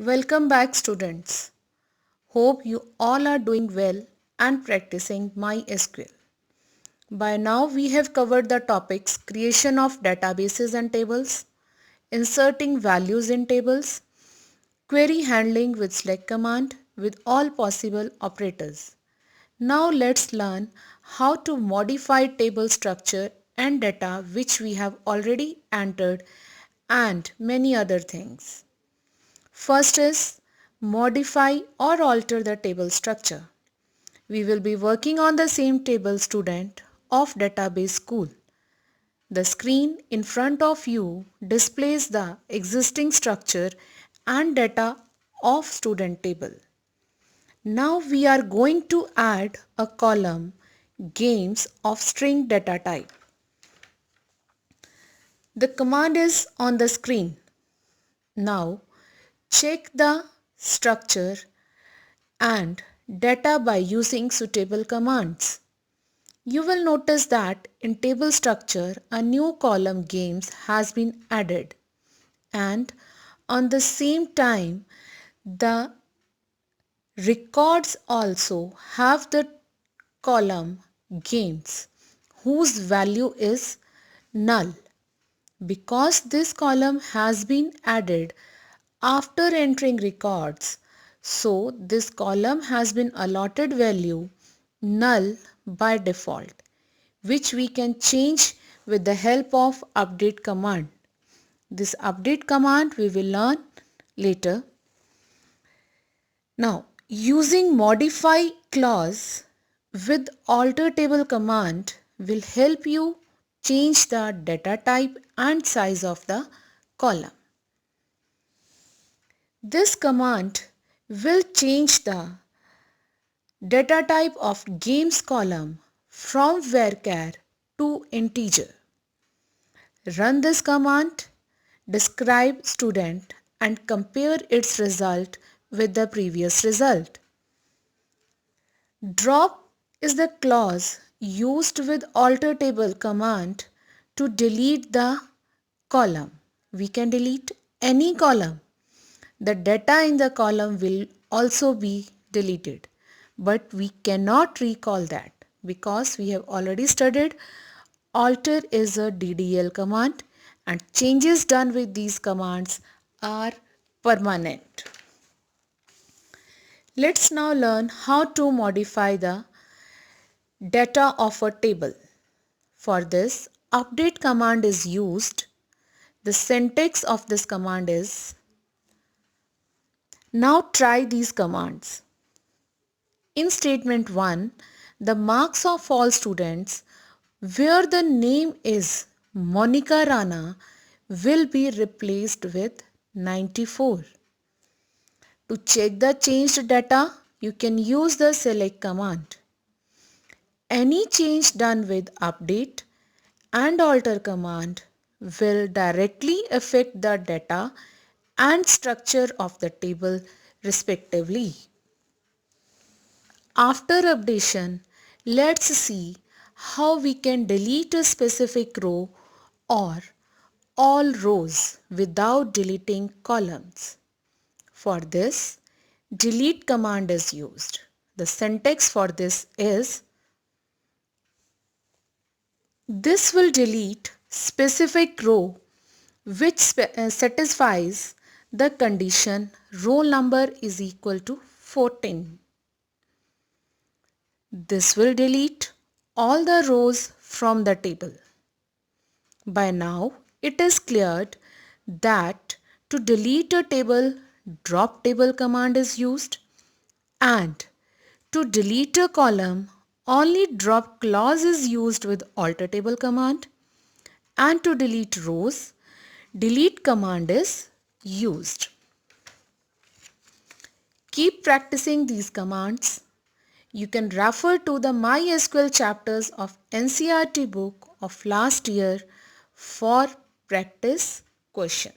Welcome back, students. Hope you all are doing well and practicing MySQL. By now we have covered the topics creation of databases and tables, inserting values in tables, query handling with select command with all possible operators. Now let's learn how to modify table structure and data which we have already entered and many other things. First is modify or alter the table structure. We will be working on the same table student of database school. The screen in front of you displays the existing structure and data of student table. Now we are going to add a column games of string data type. The command is on the screen. Now check the structure and data by using suitable commands. You will notice that in table structure a new column games has been added and on the same time the records also have the column games whose value is null. Because this column has been added after entering records, so this column has been allotted value null by default, which we can change with the help of update command. This update command we will learn later. Now, using modify clause with alter table command will help you change the data type and size of the column. This command will change the data type of games column from varchar to integer. Run this command, describe student and compare its result with the previous result. Drop is the clause used with alter table command to delete the column. We can delete any column. The data in the column will also be deleted, but we cannot recall that because we have already studied alter is a DDL command and changes done with these commands are permanent. Let's now learn how to modify the data of a table. For this, update command is used. The syntax of this command is: now try these commands. In statement 1, the marks of all students where the name is Monica Rana will be replaced with 94. To check the changed data, you can use the select command. Any change done with update and alter command will directly affect the data and structure of the table respectively. After updation, let's see how we can delete a specific row or all rows without deleting columns. For this, delete command is used. The syntax for this is: this will delete specific row which satisfies the condition roll number is equal to 14. This will delete all the rows from the table. By now, it is clear that to delete a table, drop table command is used, and to delete a column, only drop clause is used with alter table command, and to delete rows, delete command is used. Keep practicing these commands. You can refer to the MySQL chapters of NCERT book of last year for practice question.